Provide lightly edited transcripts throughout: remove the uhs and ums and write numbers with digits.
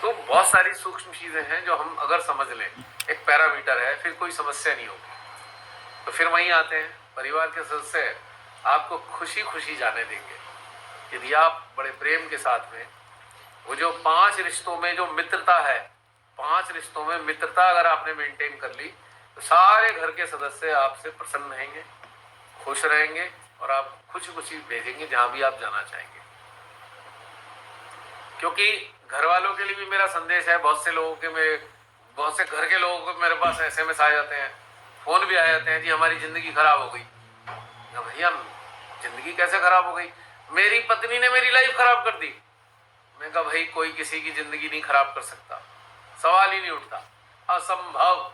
तो बहुत सारी सूक्ष्म चीजें हैं जो हम अगर समझ लें, एक पैरामीटर है, फिर कोई समस्या नहीं होगी। तो फिर वहीं आते हैं, परिवार के सदस्य आपको खुशी खुशी जाने देंगे यदि आप बड़े प्रेम के साथ में, वो जो 5 रिश्तों में जो मित्रता है, 5 रिश्तों में मित्रता अगर आपने मेंटेन कर ली तो सारे घर के सदस्य आपसे प्रसन्न रहेंगे, खुश रहेंगे और आप खुशी खुशी भेजेंगे जहां भी आप जाना चाहेंगे। क्योंकि घर वालों के लिए भी मेरा संदेश है, बहुत से घर के लोगों को मेरे पास SMS आ जाते हैं, फोन भी आ जाते हैं, जी हमारी जिंदगी खराब हो गई। भैया जिंदगी कैसे खराब हो गई? मेरी पत्नी ने मेरी लाइफ खराब कर दी। मैं कहा भाई कोई किसी की जिंदगी नहीं खराब कर सकता, सवाल ही नहीं उठता, असंभव।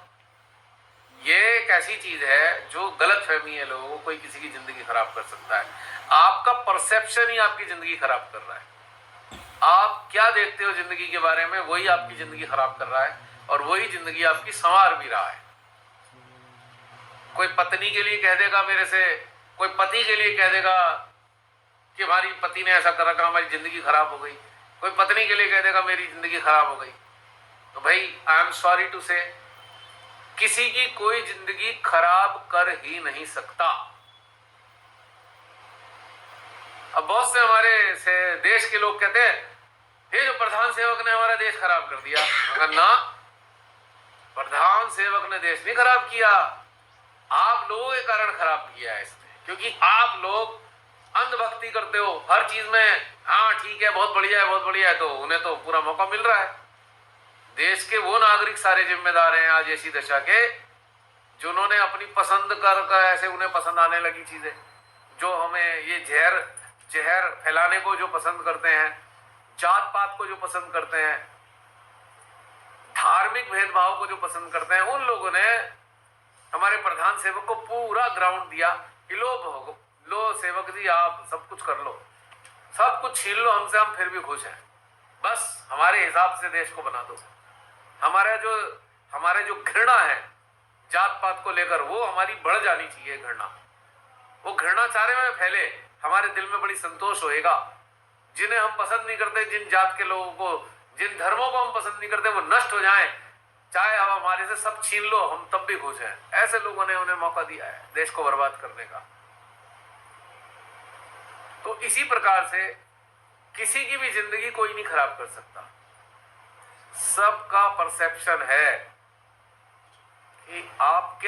ये एक ऐसी चीज है जो गलत फहमी है लोगों को, कोई किसी की जिंदगी खराब कर सकता है। आपका परसेप्शन ही आपकी जिंदगी खराब कर रहा है। आप क्या देखते हो जिंदगी के बारे में, वही आपकी जिंदगी खराब कर रहा है और वही जिंदगी आपकी संवार भी रहा है। कोई पत्नी के लिए कह देगा मेरे से, कोई पति के लिए कह देगा कि हमारी पति ने ऐसा कर रखा, हमारी जिंदगी खराब हो गई। कोई पत्नी के लिए कह देगा मेरी जिंदगी खराब हो गई। तो भाई आई एम सॉरी टू से, किसी की कोई जिंदगी खराब कर ही नहीं सकता। अब बहुत से हमारे से देश के लोग कहते हैं ये जो प्रधान सेवक ने हमारा देश खराब कर दिया। मगर ना, प्रधान सेवक ने देश नहीं खराब किया, आप लोगों के कारण खराब किया है इसने। क्योंकि आप लोग अंधभक्ति करते हो हर चीज में, हाँ ठीक है बहुत बढ़िया है बहुत बढ़िया है, तो उन्हें तो पूरा मौका मिल रहा है। देश के वो नागरिक सारे जिम्मेदार हैं आज ऐसी दशा के, जिन्होंने अपनी पसंद कर ऐसे उन्हें पसंद आने लगी चीजें, जो हमें ये जहर फैलाने को जो पसंद करते हैं, जात पात को जो पसंद करते हैं, धार्मिक भेदभाव को जो पसंद करते हैं, उन लोगों ने हमारे प्रधान सेवक को पूरा ग्राउंड दिया कि लो सेवक जी आप सब कुछ कर लो, सब कुछ छीन लो हमसे, हम फिर भी खुश हैं, बस हमारे हिसाब से देश को बना दो। हमारे जो घृणा है जात पात को लेकर, वो हमारी बढ़ जानी चाहिए घृणा। वो घृणा चारे में फैले, हमारे दिल में बड़ी संतोष होएगा। जिन्हें हम पसंद नहीं करते, जिन जात के लोगों को, जिन धर्मों को हम पसंद नहीं करते, वो नष्ट हो जाएं, चाहे अब हमारे से सब छीन लो हम तब भी खुश हैं। ऐसे लोगों ने उन्हें मौका दिया है देश को बर्बाद करने का। तो इसी प्रकार से किसी की भी जिंदगी कोई नहीं खराब कर सकता। सबका परसेप्शन है कि आप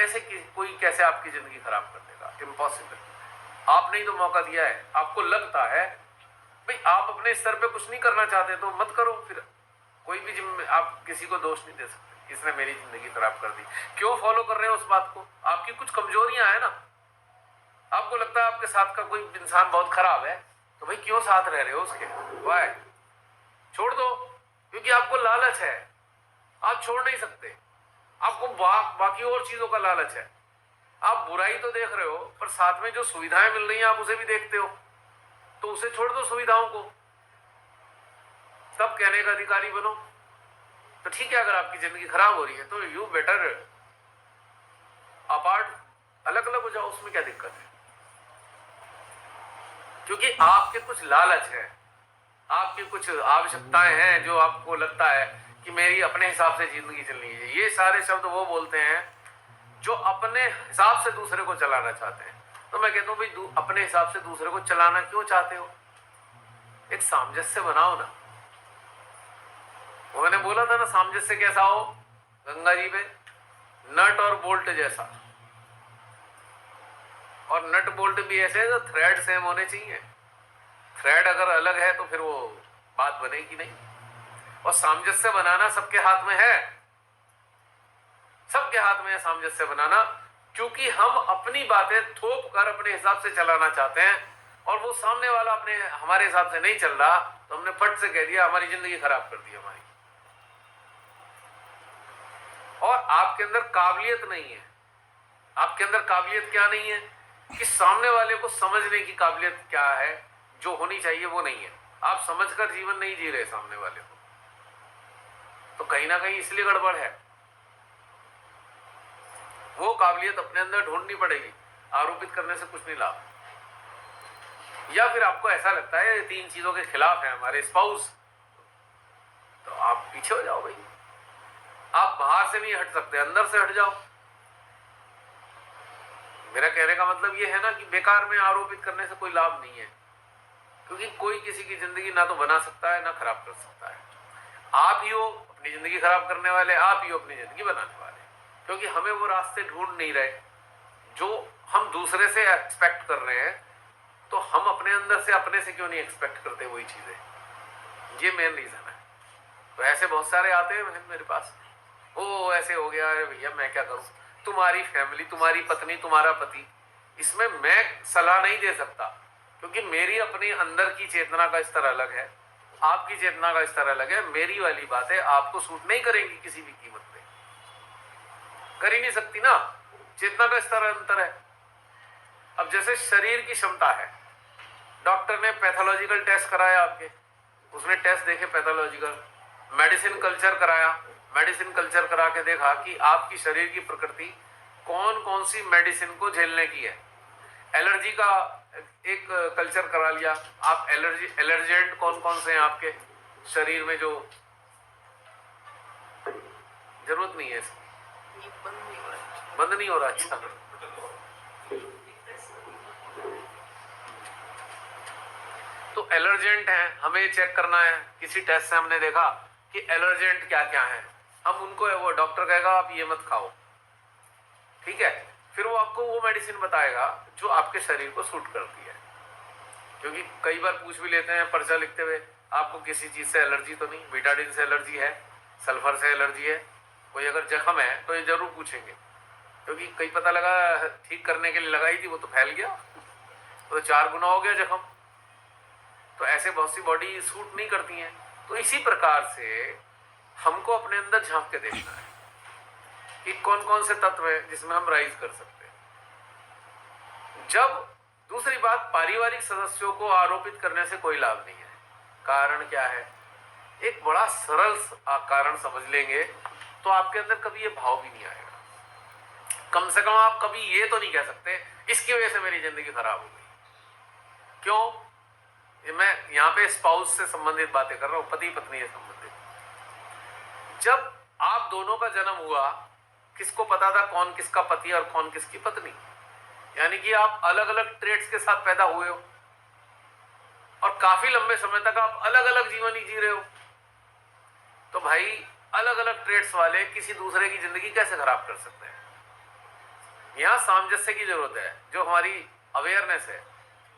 कोई कैसे आपकी जिंदगी खराब कर देगा, इम्पॉसिबल। आपने ही तो मौका दिया है। आपको लगता है भाई आप अपने स्तर पे कुछ नहीं करना चाहते तो मत करो, फिर कोई भी आप किसी को दोष नहीं दे सकते इसने मेरी जिंदगी खराब कर दी। क्यों फॉलो कर रहे हो उस बात को? आपकी कुछ कमजोरियां हैं ना, आपको लगता है आपके साथ का कोई इंसान बहुत खराब है, तो भाई क्यों साथ रह रहे हो उसके? वाई? छोड़ दो, क्योंकि आपको लालच है, आप छोड़ नहीं सकते। आपको बाकी और चीजों का लालच है। आप बुराई तो देख रहे हो, पर साथ में जो सुविधाएं मिल रही हैं आप उसे भी देखते हो, तो उसे छोड़ दो सुविधाओं को, तब कहने का अधिकारी बनो। तो ठीक है, अगर आपकी जिंदगी खराब हो रही है तो यू बेटर अपार्ट, अलग अलग हो जाओ, उसमें क्या दिक्कत है? क्योंकि आपके कुछ लालच है, आपकी कुछ आवश्यकताएं हैं जो आपको लगता है कि मेरी अपने हिसाब से जिंदगी चलनी है। ये सारे शब्द वो बोलते हैं जो अपने हिसाब से दूसरे को चलाना चाहते हैं। तो मैं कहता हूं भाई अपने हिसाब से दूसरे को चलाना क्यों चाहते हो? एक सामंजस्य बनाओ ना। वो मैंने बोला था ना, सामंजस्य कैसा हो गंगा जी पे? नट और बोल्ट जैसा। और नट बोल्ट भी ऐसे तो थ्रेड सेम होने चाहिए। थ्रेड अगर अलग है तो फिर वो बात बनेगी नहीं। और सामंजस्य बनाना सबके हाथ में है, सबके हाथ में है सामंजस्य बनाना, क्योंकि हम अपनी बातें थोप कर अपने हिसाब से चलाना चाहते हैं और वो सामने वाला हमारे हिसाब से नहीं चल रहा, तो हमने फट से कह दिया, हमारी जिंदगी खराब कर दी हमारी। और आपके अंदर काबिलियत नहीं है। आपके अंदर काबिलियत क्या नहीं है कि सामने वाले को समझने की काबिलियत क्या है, जो होनी चाहिए वो नहीं है। आप समझकर जीवन नहीं जी रहे सामने वाले को, तो कहीं ना कहीं इसलिए गड़बड़ है। वो काबिलियत अपने अंदर ढूंढनी पड़ेगी, आरोपित करने से कुछ नहीं लाभ। या फिर आपको ऐसा लगता है 3 चीजों के खिलाफ है हमारे स्पाउस, तो आप पीछे हो जाओ भाई। आप बाहर से नहीं हट सकते, अंदर से हट जाओ। मेरा कहने का मतलब ये है ना कि बेकार में आरोपित करने से कोई लाभ नहीं है, क्योंकि कोई किसी की जिंदगी ना तो बना सकता है ना खराब कर सकता है। आप ही हो अपनी जिंदगी खराब करने वाले, आप ही हो अपनी जिंदगी बनाने वाले, क्योंकि हमें वो रास्ते ढूंढ नहीं रहे जो हम दूसरे से एक्सपेक्ट कर रहे हैं। तो हम अपने अंदर से अपने से क्यों नहीं एक्सपेक्ट करते वही चीजें? ये मेन रीजन है। तो ऐसे बहुत सारे आते हैं मेरे पास, ओ ऐसे हो गया, अरे भैया मैं क्या करूं, तुम्हारी फैमिली, तुम्हारी पत्नी, तुम्हारा पति, इसमें मैं सलाह नहीं दे सकता, क्योंकि मेरी अपने अंदर की चेतना का स्तर अलग है, आपकी चेतना का स्तर अलग है। मेरी वाली बातें आपको सूट नहीं करेंगी किसी भी कीमत पे, कर ही नहीं सकती ना, चेतना का स्तर अंतर है। अब जैसे शरीर की क्षमता है, डॉक्टर ने पैथोलॉजिकल टेस्ट कराया आपके, उसने टेस्ट देखे पैथोलॉजिकल, मेडिसिन कल्चर कराया, मेडिसिन कल्चर करा के देखा कि आपकी शरीर की प्रकृति कौन कौन सी मेडिसिन को झेलने की है। एलर्जी का एक कल्चर करा लिया, आप एलर्जेंट कौन कौन से हैं आपके शरीर में जो जरूरत नहीं है, बंद नहीं हो रहा। अच्छा, तो एलर्जेंट हैं, हमें चेक करना है। किसी टेस्ट से हमने देखा कि एलर्जेंट क्या क्या है, हम उनको, वो डॉक्टर कहेगा आप ये मत खाओ, ठीक है, फिर वो आपको वो मेडिसिन बताएगा जो आपके शरीर को सूट करती है। क्योंकि कई बार पूछ भी लेते हैं पर्चा लिखते हुए, आपको किसी चीज से एलर्जी तो नहीं, बीटाडिन से एलर्जी है, सल्फर से एलर्जी है, कोई अगर जख्म है तो ये जरूर पूछेंगे, क्योंकि कई पता लगा ठीक करने के लिए लगाई थी वो तो फैल गया, तो 4 गुना हो गया जख्म। तो ऐसे बहुत सी बॉडी सूट नहीं करती हैं। तो इसी प्रकार से हमको अपने अंदर झांक के देखना है कि कौन कौन से तत्व हैं जिसमें हम राइज कर सकते हैं। जब दूसरी बात, पारिवारिक सदस्यों को आरोपित करने से कोई लाभ नहीं है। कारण क्या है? एक बड़ा सरल कारण समझ लेंगे तो आपके अंदर कभी ये भाव भी नहीं आएगा। कम से कम आप कभी ये तो नहीं कह सकते इसकी वजह से मेरी जिंदगी खराब हो गई। क्यों? ये मैं यहाँ पे स्पाउस से संबंधित बातें कर रहा हूं, पति पत्नी से संबंधित। जब आप दोनों का जन्म हुआ, किसको पता था कौन किसका पति और कौन किसकी पत्नी? यानी कि आप अलग अलग ट्रेड्स के साथ पैदा हुए हो और काफी लंबे समय तक आप अलग अलग जीवन ही जी रहे हो। तो भाई अलग अलग ट्रेड्स वाले किसी दूसरे की जिंदगी कैसे खराब कर सकते हैं? यहां सामंजस्य की जरूरत है। जो हमारी अवेयरनेस है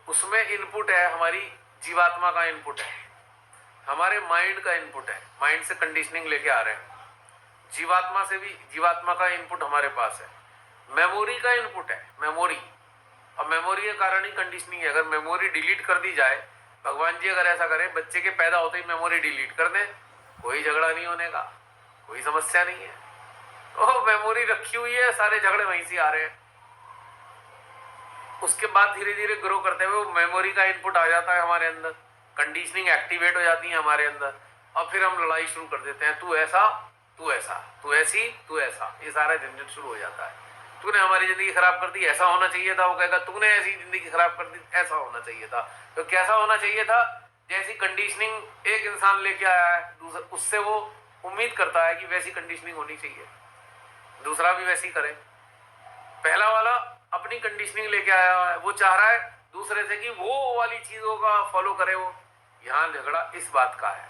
उसमें इनपुट है, हमारी जीवात्मा का इनपुट है, हमारे माइंड का इनपुट है, माइंड से कंडीशनिंग लेके आ रहे हैं। जीवात्मा से भी, जीवात्मा का इनपुट हमारे पास है, मेमोरी का इनपुट है, मेमोरी। और मेमोरी के कारण ही कंडीशनिंग है। अगर मेमोरी डिलीट कर दी जाए, भगवान जी अगर ऐसा करें बच्चे के पैदा होते ही मेमोरी डिलीट कर दें, कोई झगड़ा नहीं होने का, कोई समस्या नहीं है। तो मेमोरी रखी हुई है, सारे झगड़े वहीं से आ रहे हैं। उसके बाद धीरे धीरे ग्रो करते हुए वो मेमोरी का इनपुट आ जाता है हमारे अंदर, कंडीशनिंग एक्टिवेट हो जाती है हमारे अंदर, और फिर हम लड़ाई शुरू कर देते हैं, तू ऐसा, तू ऐसा, तू ऐसी, तू ऐसा, ये सारा झंझट शुरू हो जाता है। तूने हमारी जिंदगी खराब कर दी, ऐसा होना चाहिए था। वो कहेगा तूने ऐसी जिंदगी खराब कर दी, ऐसा होना चाहिए था। तो कैसा होना चाहिए था? जैसी कंडीशनिंग एक इंसान लेके आया है, उससे वो उम्मीद करता है कि वैसी कंडीशनिंग होनी चाहिए, दूसरा भी वैसी करे। पहला वाला अपनी कंडीशनिंग लेके आया है, वो चाह रहा है दूसरे से कि वो वाली चीजों का फॉलो करे वो। यहां झगड़ा इस बात का है।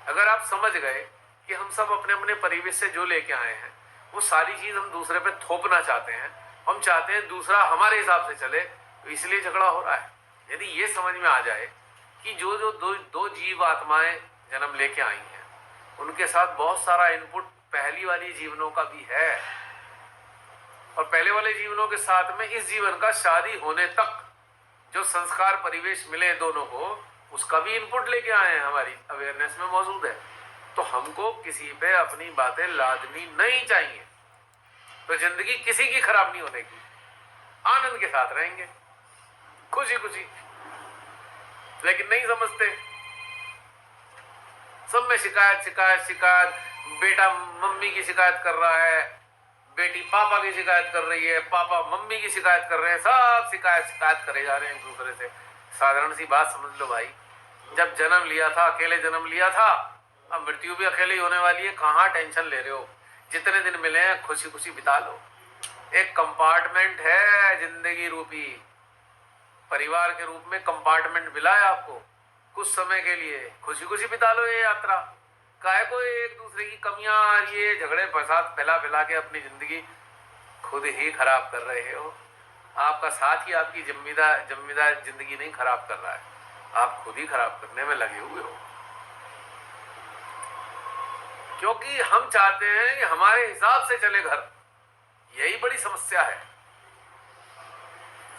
अगर आप समझ गए कि हम सब अपने अपने परिवेश से जो लेके आए हैं वो सारी चीज हम दूसरे पे थोपना चाहते हैं, हम चाहते हैं दूसरा हमारे हिसाब से चले, तो इसलिए झगड़ा हो रहा है। यदि ये समझ में आ जाए कि जो जो दो जीव आत्माएं जन्म लेके आई हैं उनके साथ बहुत सारा इनपुट पहली वाली जीवनों का भी है, और पहले वाले जीवनों के साथ में इस जीवन का शादी होने तक जो संस्कार परिवेश मिले दोनों को, उसका भी इनपुट लेके आए हैं, हमारी अवेयरनेस में मौजूद है। तो हमको किसी पे अपनी बातें लादनी नहीं चाहिए। तो जिंदगी किसी की खराब नहीं होने की, आनंद के साथ रहेंगे, खुशी खुशी। लेकिन नहीं समझते, सब में शिकायत शिकायत शिकायत। बेटा मम्मी की शिकायत कर रहा है, बेटी पापा की शिकायत कर रही है, पापा मम्मी की शिकायत कर रहे हैं, सब शिकायत शिकायत करे जा रहे हैं एक दूसरे से। साधारण सी बात समझ लो भाई, जब जन्म लिया था, अकेले जन्म लिया था, अब मृत्यु भी अकेले ही होने वाली है, कहाँ टेंशन ले रहे हो? जितने दिन मिले हैं खुशी खुशी बिता लो। एक कंपार्टमेंट है जिंदगी रूपी, परिवार के रूप में कंपार्टमेंट मिला है आपको, कुछ समय के लिए खुशी खुशी बिता लो ये यात्रा। काहे को एक दूसरे की कमियां, ये झगड़े फसाद फैला फैला के अपनी जिंदगी खुद ही खराब कर रहे हो। आपका साथ ही आपकी जिम्मेदार जिंदगी नहीं खराब कर रहा है, आप खुद ही खराब करने में लगे हुए हो। क्योंकि हम चाहते हैं कि हमारे हिसाब से चले घर, यही बड़ी समस्या है।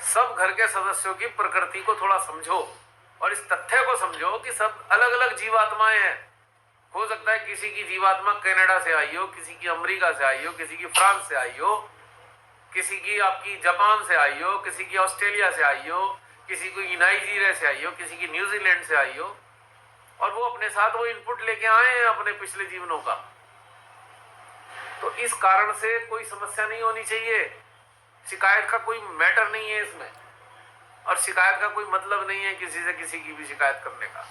सब घर के सदस्यों की प्रकृति को थोड़ा समझो और इस तथ्य को समझो कि सब अलग अलग जीवात्माएं हैं। हो सकता है किसी की जीवात्मा कनाडा से आई हो, किसी की अमेरिका से आई हो, किसी की फ्रांस से आई हो, किसी की आपकी जापान से आई हो, किसी की ऑस्ट्रेलिया से आई हो, किसी की नाइजीरिया से आई हो, किसी की न्यूजीलैंड से आई हो, और वो अपने साथ वो इनपुट लेके आए हैं अपने पिछले जीवनों का। तो इस कारण से कोई समस्या नहीं होनी चाहिए, शिकायत का कोई मैटर नहीं है इसमें, और शिकायत का कोई मतलब नहीं है किसी से किसी की भी शिकायत करने का,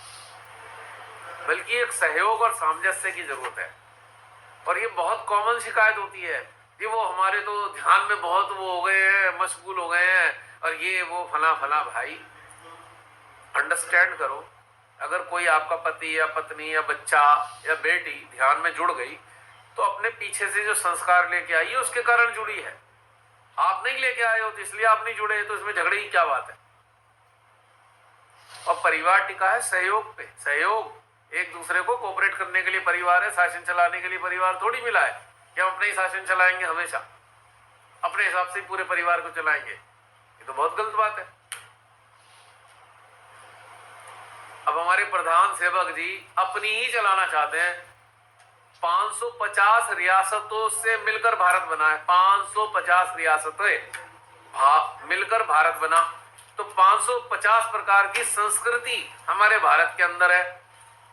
बल्कि एक सहयोग और सामंजस्य की जरूरत है। और ये बहुत कॉमन शिकायत होती है कि वो हमारे तो ध्यान में बहुत वो हो गए हैं, मशगूल हो गए हैं, और ये वो फला फला। भाई अंडरस्टैंड करो, अगर कोई आपका पति या पत्नी या बच्चा या बेटी ध्यान में जुड़ गई तो अपने पीछे से जो संस्कार लेके आई है उसके कारण जुड़ी है। आप नहीं लेके आए हो तो इसलिए आप नहीं जुड़े, तो इसमें झगड़े की क्या बात है? और परिवार टिका है सहयोग पे। सहयोग, एक दूसरे को कोऑपरेट करने के लिए परिवार है, शासन चलाने के लिए परिवार थोड़ी मिला है कि हम अपने ही शासन चलाएंगे, हमेशा अपने हिसाब से ही पूरे परिवार को चलाएंगे। ये तो बहुत गलत बात है। अब हमारे प्रधान सेवक जी अपनी ही चलाना चाहते हैं। 550 रियासतों से मिलकर भारत बना है, 550 रियासतें मिलकर भारत बना, तो 550 प्रकार की संस्कृति हमारे भारत के अंदर है।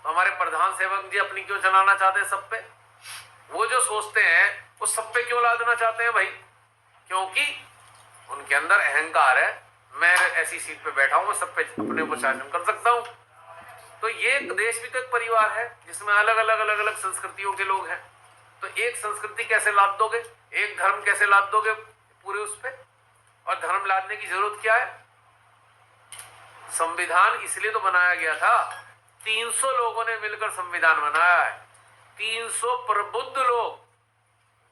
तो हमारे प्रधान सेवक जी अपनी क्यों चलाना चाहते हैं सब पे? वो जो सोचते हैं वो सब पे क्यों ला देना चाहते हैं भाई? क्योंकि उनके अंदर अहंकार है, मैं ऐसी सीट पे बैठा हूं, मैं सब पे अपने ऊपर शासन कर सकता हूं। तो ये देश भी तो एक परिवार है जिसमें अलग अलग संस्कृतियों के लोग हैं। तो एक संस्कृति कैसे लाद दोगे, एक धर्म कैसे लाद दोगे पूरे उस पे? और धर्म लादने की जरूरत क्या है? संविधान इसलिए तो बनाया गया था, 300 लोगों ने मिलकर संविधान बनाया है। 300 प्रबुद्ध लोग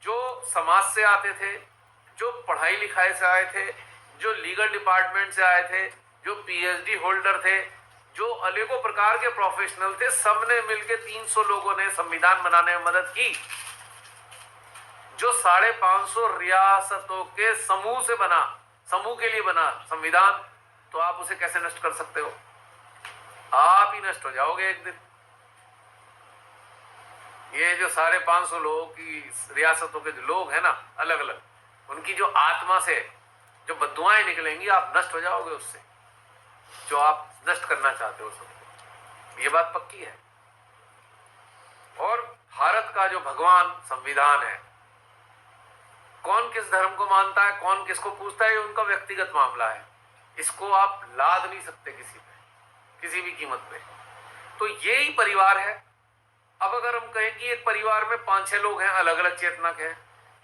जो समाज से आते थे, जो पढ़ाई लिखाई से आए थे, जो लीगल डिपार्टमेंट से आए थे, जो पीएचडी होल्डर थे, जो अनेकों प्रकार के प्रोफेशनल थे, सबने मिलकर 300 लोगों ने संविधान बनाने में मदद की, जो 550 रियासतों के समूह से बना, समूह के लिए बना संविधान। तो आप उसे कैसे नष्ट कर सकते हो? आप ही नष्ट हो जाओगे एक दिन। ये जो 550 लोगों की रियासतों के जो लोग हैं ना, अलग अलग, उनकी जो आत्मा से जो बद्दुआएं निकलेंगी, आप नष्ट हो जाओगे उससे, जो आप नष्ट करना चाहते हो सबको। ये बात पक्की है। और भारत का जो भगवान संविधान है, कौन किस धर्म को मानता है, कौन किसको पूछता है, ये उनका व्यक्तिगत मामला है। इसको आप लाद नहीं सकते किसी पे, किसी भी कीमत पे। तो यही परिवार है। अब अगर हम कहें कि एक परिवार में 5-6 लोग हैं अलग अलग चेतना के,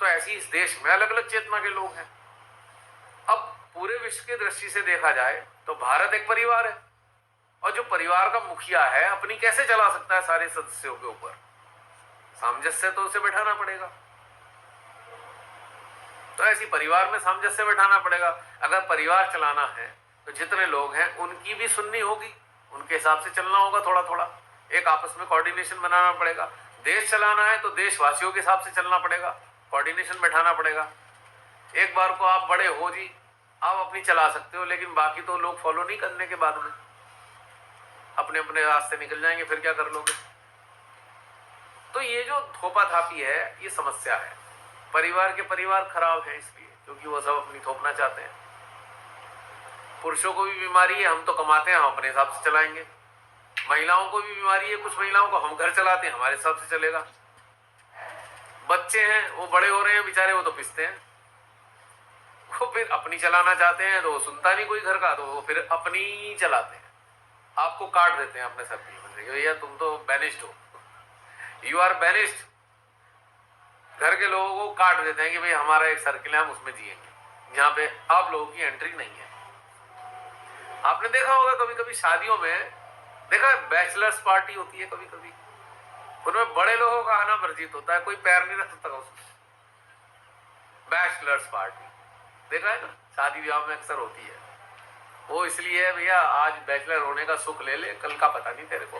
तो ऐसे ही इस देश में अलग अलग चेतना के लोग हैं। अब पूरे विश्व की दृष्टि से देखा जाए तो भारत एक परिवार है, और जो परिवार का मुखिया है अपनी कैसे चला सकता है सारे सदस्यों के ऊपर? सामंजस्य तो उसे बैठाना पड़ेगा। तो ऐसी परिवार में सामंजस्य बैठाना पड़ेगा। अगर परिवार चलाना है तो जितने लोग हैं उनकी भी सुननी होगी, उनके हिसाब से चलना होगा, थोड़ा थोड़ा एक आपस में कोऑर्डिनेशन बनाना पड़ेगा। देश चलाना है तो देशवासियों के हिसाब से चलना पड़ेगा, कोऑर्डिनेशन बैठाना पड़ेगा। एक बार को आप बड़े हो जी, आप अपनी चला सकते हो, लेकिन बाकी तो लोग फॉलो नहीं करने के बाद में अपने अपने रास्ते निकल जाएंगे, फिर क्या कर लोगे? तो ये जो थोपा थापी है, ये समस्या है। परिवार के परिवार खराब है इसलिए क्योंकि वो सब अपनी थोपना चाहते हैं। पुरुषों को भी बीमारी है, हम तो कमाते हैं, हम अपने हिसाब से चलाएंगे। महिलाओं को भी बीमारी है, कुछ महिलाओं को, हम घर चलाते हैं, हमारे हिसाब से चलेगा। बच्चे हैं वो बड़े हो रहे हैं बेचारे, वो तो पिसते हैं, वो फिर अपनी चलाना चाहते हैं, तो वो सुनता नहीं कोई घर का, तो वो फिर अपनी चलाते हैं, आपको काट देते हैं अपने सर की, भैया तुम तो बैनिस्ड हो, यू आर बैनिस्ड। घर के लोगों को काट देते हैं कि भाई हमारा एक सर्किल है, हम उसमें जिएंगे, यहाँ पे आप लोगों की एंट्री नहीं है। आपने देखा होगा कभी कभी शादियों में, देखा है बैचलर्स पार्टी होती है कभी कभी, उनमें बड़े लोगों का आना वर्जित होता है, कोई पैर नहीं रख सकता उसमें। बैचलर्स पार्टी देखा है ना, शादी ब्याह में अक्सर होती है। वो इसलिए है भैया, आज बैचलर होने का सुख ले ले, कल का पता नहीं तेरे को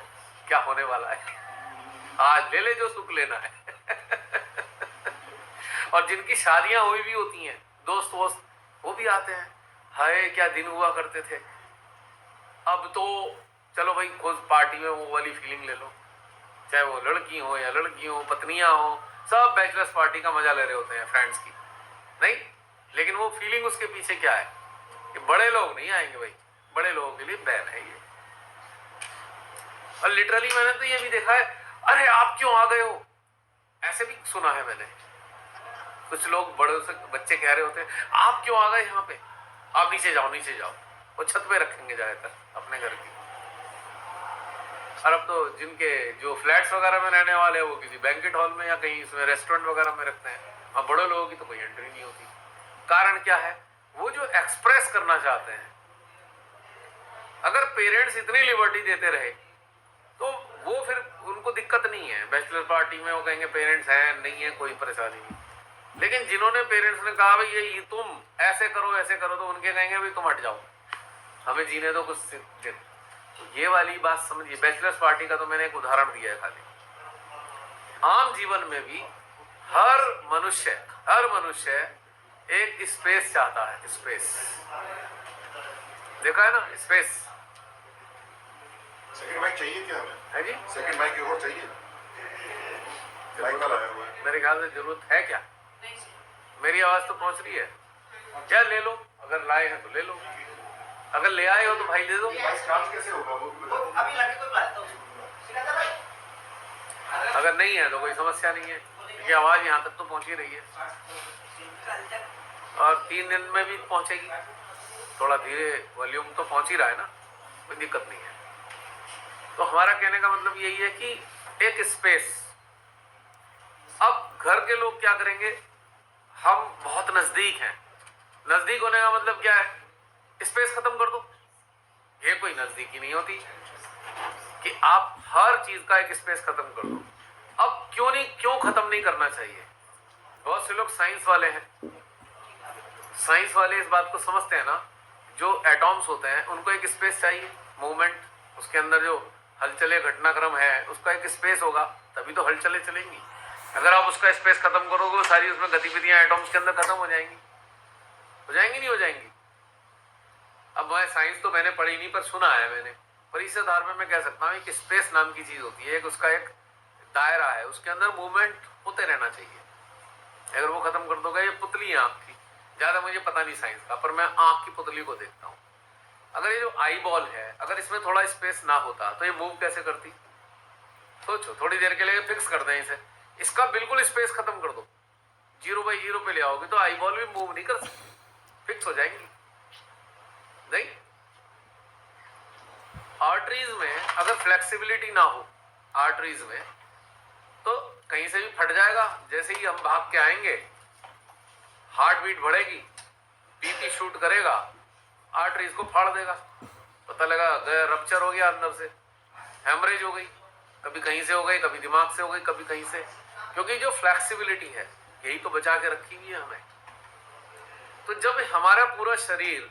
क्या होने वाला है, आज ले ले जो सुख लेना है। और जिनकी शादियां हुई भी होती हैं, दोस्त वोस्त वो भी आते हैं, हाय क्या दिन हुआ करते थे। अब तो चलो भाई खुद पार्टी में वो वाली फीलिंग ले लो, चाहे वो लड़की हो या लड़की हो, पत्नियां हो, सब बैचलर्स पार्टी का मजा ले रहे होते हैं फ्रेंड्स की, नहीं। लेकिन वो फीलिंग उसके पीछे क्या है कि बड़े लोग नहीं आएंगे भाई, बड़े लोगों के लिए बैन है ये। और लिटरली मैंने तो ये भी देखा है, अरे आप क्यों आ गए हो, ऐसे भी सुना है मैंने। कुछ लोग बड़े से बच्चे कह रहे होते हैं आप क्यों आ गए यहाँ पे, आप नीचे जाओ नीचे जाओ। वो छत पे रखेंगे ज्यादातर अपने घर की। और अब तो जिनके जो फ्लैट्स वगैरह में रहने वाले हैं वो किसी बैंकेट हॉल में या कहीं इसमें रेस्टोरेंट वगैरह में रखते हैं, और बड़े लोगों की तो कोई एंट्री नहीं होती। कारण क्या है, वो जो एक्सप्रेस करना चाहते हैं। अगर पेरेंट्स इतनी लिबर्टी देते रहे तो वो फिर उनको दिक्कत नहीं है। बैचलर पार्टी में वो कहेंगे पेरेंट्स हैं, नहीं है कोई परेशानी नहीं। लेकिन जिन्होंने पेरेंट्स ने कहा भाई ये तुम ऐसे करो, तो उनके कहेंगे भाई तुम हट जाओ, हमें जीने दो कुछ दिन। तो ये वाली बात समझिए। बैचलर्स पार्टी का तो मैंने एक उदाहरण दिया है खाली। आम जीवन में भी हर मनुष्य एक स्पेस चाहता है। स्पेस देखा है ना, स्पेस। सेकंड माइक चाहिए क्या हमें? है जी, सेकंड माइक और चाहिए? माइक वाला है वो। मेरे ख्याल से जरूरत है क्या? मेरी आवाज तो पहुंच रही है क्या? ले लो, अगर लाए हैं तो ले लो, अगर ले आए हो तो भाई दे दो। कैसे होगा वो भी बता दो। अभी लगे तो बात अगर नहीं है तो कोई समस्या नहीं है, क्योंकि आवाज यहाँ तक तो पहुंच ही रही है और 3 दिन में भी पहुंचेगी। थोड़ा धीरे वॉल्यूम तो पहुंच ही रहा है ना, कोई दिक्कत नहीं है। तो हमारा कहने का मतलब यही है कि एक स्पेस। अब घर के लोग क्या करेंगे, हम बहुत नजदीक हैं। नजदीक होने का मतलब क्या है, स्पेस खत्म कर दो। ये कोई नजदीकी नहीं होती कि आप हर चीज का एक स्पेस खत्म कर दो। अब क्यों खत्म नहीं करना चाहिए? बहुत से लोग साइंस वाले हैं, साइंस वाले इस बात को समझते हैं ना, जो एटॉम्स होते हैं उनको एक स्पेस चाहिए, मूवमेंट, उसके अंदर जो हलचले घटनाक्रम है उसका एक स्पेस होगा, तभी तो हलचलें चलेंगी। अगर आप उसका स्पेस खत्म करोगे, सारी उसमें गतिविधियां एटॉम्स के अंदर खत्म हो जाएंगी। नहीं हो जाएंगी। अब मैं साइंस तो मैंने पढ़ी नहीं, पर सुना है मैंने, पर इस आधार में मैं कह सकता हूँ कि स्पेस नाम की चीज होती है, उसका एक दायरा है, उसके अंदर मूवमेंट होते रहना चाहिए। अगर वो खत्म कर दोगे, ये पुतली है आंख की, ज्यादा मुझे पता नहीं साइंस का, पर मैं आंख की पुतली को देखता हूँ। अगर ये जो आई बॉल है, अगर इसमें थोड़ा स्पेस ना होता तो ये मूव कैसे करती? सोचो, थोड़ी देर के लिए फिक्स कर दें इसे, इसका बिल्कुल स्पेस खत्म कर दो, 0/0 पे ले आओगे तो आई बॉल भी मूव नहीं कर सकती, फिक्स हो जाएंगी। नहीं, आर्टरीज में अगर फ्लेक्सिबिलिटी ना हो, आर्टरीज में, तो कहीं से भी फट जाएगा। जैसे ही हम भाग के आएंगे, हार्ट बीट बढ़ेगी, बीपी शूट करेगा, आर्टरीज को फाड़ देगा, पता लगा रप्चर हो गया, अंदर से हेमरेज हो गई, कभी कहीं से हो गई, कभी दिमाग से हो गई, कभी कहीं से। क्योंकि जो फ्लेक्सिबिलिटी है यही तो बचा के रखी हुई है हमें। तो जब हमारा पूरा शरीर,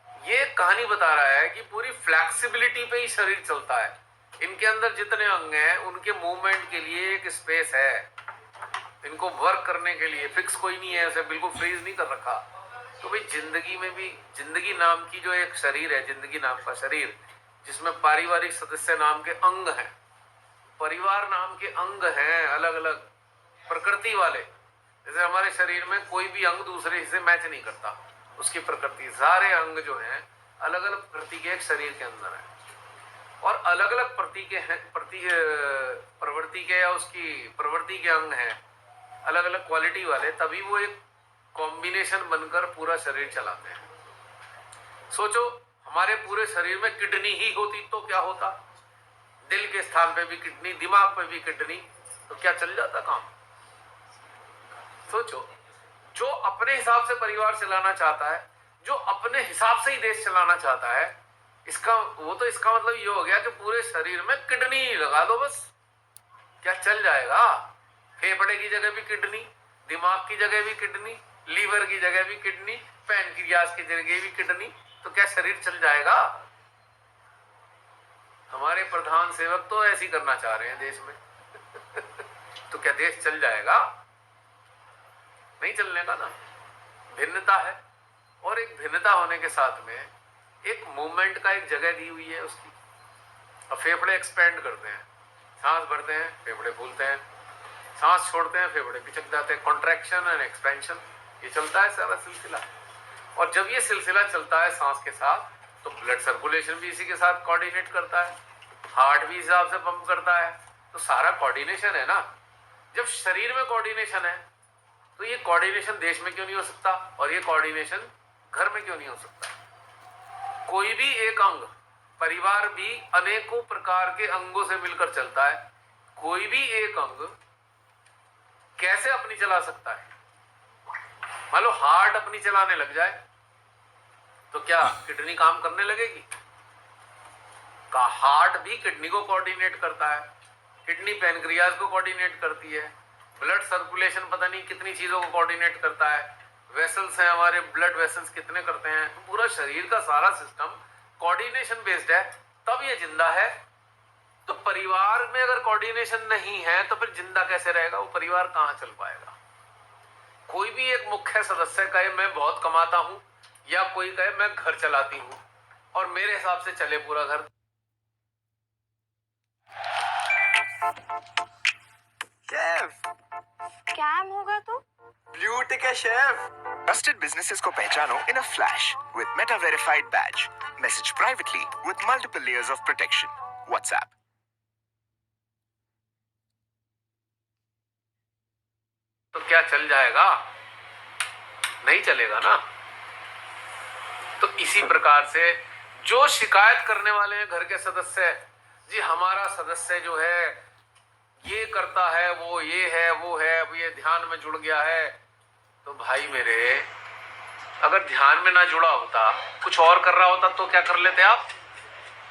ये कहानी बता रहा है कि पूरी फ्लेक्सिबिलिटी पे ही शरीर चलता है, इनके अंदर जितने अंग हैं उनके मूवमेंट के लिए एक स्पेस है, इनको वर्क करने के लिए फिक्स कोई नहीं है, उसे बिल्कुल फ्रीज नहीं कर रखा। तो भाई जिंदगी में भी, जिंदगी नाम की जो एक शरीर है, जिंदगी नाम का शरीर, जिसमें पारिवारिक सदस्य नाम के अंग हैं, परिवार नाम के अंग हैं, अलग अलग प्रकृति वाले। जैसे हमारे शरीर में कोई भी अंग दूसरे से मैच नहीं करता, उसकी प्रकृति, सारे अंग जो हैं अलग अलग प्रकृति के एक शरीर के अंदर है, और अलग अलग प्रवृत्ति के या उसकी प्रवृत्ति के अंग हैं, अलग अलग क्वालिटी वाले, तभी वो एक कॉम्बिनेशन बनकर पूरा शरीर चलाते हैं। सोचो, हमारे पूरे शरीर में किडनी ही होती तो क्या होता? दिल के स्थान पे भी किडनी, दिमाग पे भी किडनी, तो क्या चल जाता काम? सोचो, जो अपने हिसाब से परिवार चलाना चाहता है, जो अपने हिसाब से ही देश चलाना चाहता है, इसका मतलब ये हो गया कि पूरे शरीर में किडनी लगा दो बस, क्या चल जाएगा? फेफड़े की जगह भी किडनी, दिमाग की जगह भी किडनी, लीवर की जगह भी किडनी, पैनक्रियास की जगह भी किडनी, तो क्या शरीर चल जाएगा? हमारे प्रधान सेवक तो ऐसी करना चाह रहे हैं देश में तो क्या देश चल जाएगा? नहीं चलने का ना। भिन्नता है, और एक भिन्नता होने के साथ में एक मूवमेंट का एक जगह दी हुई है उसकी। अब फेफड़े एक्सपेंड करते हैं, सांस भरते हैं, फेफड़े फूलते हैं, सांस छोड़ते हैं, फेफड़े पिचक जाते हैं, कॉन्ट्रैक्शन एंड एक्सपेंशन, ये चलता है सारा सिलसिला। और जब ये सिलसिला चलता है सांस के साथ, तो ब्लड सर्कुलेशन भी इसी के साथ कोऑर्डिनेट करता है, हार्ट भी हिसाब से पंप करता है, तो सारा कोऑर्डिनेशन है ना। जब शरीर में कोऑर्डिनेशन है, तो ये कोऑर्डिनेशन देश में क्यों नहीं हो सकता, और ये कोऑर्डिनेशन घर में क्यों नहीं हो सकता? कोई भी एक अंग, परिवार भी अनेकों प्रकार के अंगों से मिलकर चलता है, कोई भी एक अंग कैसे अपनी चला सकता है? मान लो हार्ट अपनी चलाने लग जाए, तो क्या किडनी काम करने लगेगी? का हार्ट भी किडनी को कोऑर्डिनेट करता है, किडनी पैनक्रियाज को कोऑर्डिनेट करती है, ब्लड सर्कुलेशन पता नहीं कितनी चीजों को कोऑर्डिनेट करता है, वेसल्स हैं हमारे, ब्लड वेसल्स कितने करते हैं, तो पूरा शरीर का सारा सिस्टम कोऑर्डिनेशन बेस्ड है, तब ये जिंदा है। तो परिवार में अगर कोऑर्डिनेशन नहीं है, तो फिर जिंदा कैसे रहेगा वो परिवार? कहां चल पाएगा? कोई भी एक मुख्य सदस्य कहे मैं बहुत कमाता हूं, या कोई कहे मैं घर चलाती हूं और मेरे हिसाब से चले पूरा घर। शेफ, स्कैम होगा तो? ब्लू टिक है शेफ। Trusted businesses को पहचानो in a flash with Meta Verified Badge. Message privately with multiple layers of protection. WhatsApp. तो क्या चल जाएगा? नहीं चलेगा ना। तो इसी प्रकार से जो शिकायत करने वाले हैं घर के सदस्य, जी हमारा सदस्य जो है ये करता है, वो ये है, वो है, अब ये ध्यान में जुड़ गया है, तो भाई मेरे, अगर ध्यान में ना जुड़ा होता, कुछ और कर रहा होता, तो क्या कर लेते आप?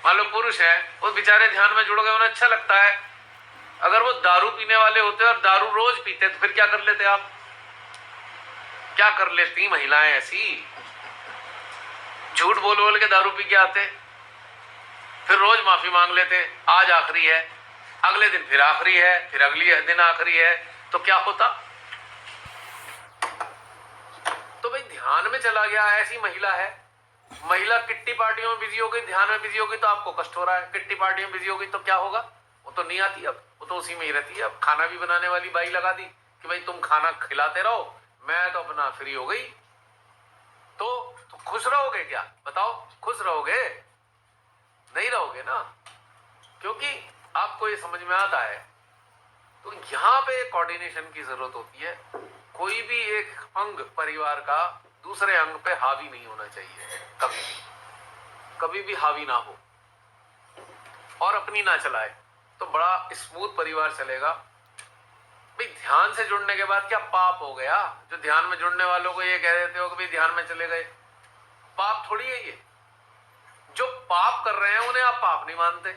मान लो पुरुष है, वो बेचारे ध्यान में जुड़ गए, उन्हें अच्छा लगता है। अगर वो दारू पीने वाले होते और दारू रोज पीते, तो फिर क्या कर लेते आप? क्या कर लेती महिलाएं ऐसी? झूठ बोल बोल के दारू पी के आते, फिर रोज माफी मांग लेते, आज आखिरी है, अगले दिन फिर आखिरी है, फिर अगले दिन आखिरी है, तो क्या होता? तो भाई ध्यान में चला गया, ऐसी महिला है, महिला किट्टी पार्टियों में बिजी हो गई, ध्यान में बिजी हो गई, तो आपको कष्ट हो रहा है। किट्टी पार्टियों में बिजी हो गई तो क्या होगा? वो तो नहीं आती, अब वो तो उसी में ही रहती है। अब खाना भी बनाने वाली बाई लगा दी कि भाई तुम खाना खिलाते रहो, मैं तो अपना फ्री हो गई। तो खुश रहोगे क्या? बताओ, खुश रहोगे? नहीं रहोगे ना, क्योंकि आपको ये समझ में आता है। तो यहाँ पे कोऑर्डिनेशन की जरूरत होती है। कोई भी एक अंग परिवार का दूसरे अंग पे हावी नहीं होना चाहिए, कभी भी हावी ना हो और अपनी ना चलाए, तो बड़ा स्मूथ परिवार चलेगा। भाई ध्यान से जुड़ने के बाद क्या पाप हो गया? जो ध्यान में जुड़ने वालों को ये कह देते हो कि भाई ध्यान में चले गए, पाप थोड़ी है ये। जो पाप कर रहे हैं उन्हें आप पाप नहीं मानते।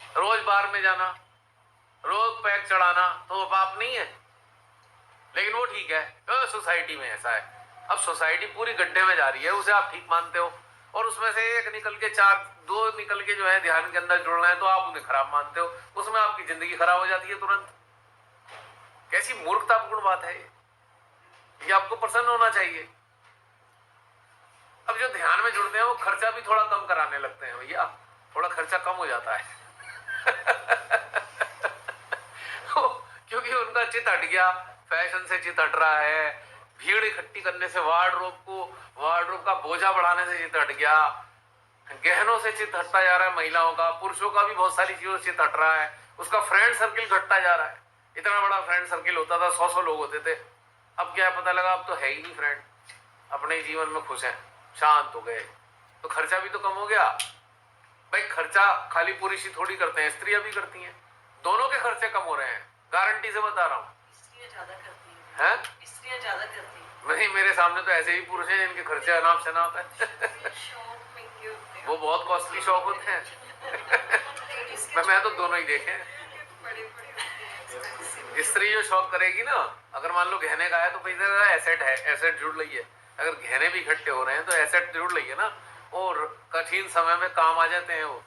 रोज बार में जाना, रोज पैक चढ़ाना, तो वो पाप नहीं है, लेकिन वो ठीक है, सोसाइटी में ऐसा है। अब सोसाइटी पूरी गड्ढे में जा रही है, उसे आप ठीक मानते हो, और उसमें से एक निकल के दो निकल के जो है ध्यान के अंदर जुड़ना है, तो आप उन्हें खराब मानते हो, उसमें आपकी जिंदगी खराब हो जाती है तुरंत। कैसी मूर्खतापूर्ण बात है ये आपको प्रसन्न होना चाहिए। अब जो ध्यान में जुड़ते हैं वो खर्चा भी थोड़ा कम कराने लगते हैं, भैया थोड़ा खर्चा कम हो जाता है क्योंकि उनका चित हट गया, फैशन से चित हट रहा है, भीड़ इकट्ठी करने से, वार्डरोब का बोझा बढ़ाने से चित हट गया, गहनों से चित हटता जा रहा है महिलाओं का, पुरुषों का भी बहुत सारी चीजों से चित हट रहा है, उसका फ्रेंड सर्किल घटता जा रहा है। इतना बड़ा फ्रेंड सर्किल होता था, 100 लोग होते थे, अब क्या पता लगा अब तो है ही नहीं फ्रेंड, अपने जीवन में खुश हैं, शांत हो गए, तो खर्चा भी तो कम हो गया। भाई खर्चा खाली पुरुष ही थोड़ी करते हैं, स्त्रियां भी करती हैं। दोनों के खर्चे कम हो रहे हैं, गारंटी से बता रहा हूँ। स्त्रियां ज्यादा करती हैं? स्त्रियां ज्यादा करती नहीं, मेरे सामने तो ऐसे ही पुरुष हैं जिनके खर्चे अनाप शनाप है। शौक महंगे होते वो बहुत कॉस्टली शौक होते हैं। मैं तो दोनों ही देखे हैं। बड़े बड़े होते हैं। स्त्री जो शौक करेगी ना, अगर मान लो गहने का है तो पैसे एसेट है, एसेट जुड़ रही है। अगर गहने भी इकट्ठे हो रहे हैं तो एसेट जुड़ रही है ना, और कठिन समय में काम आ जाते हैं वो।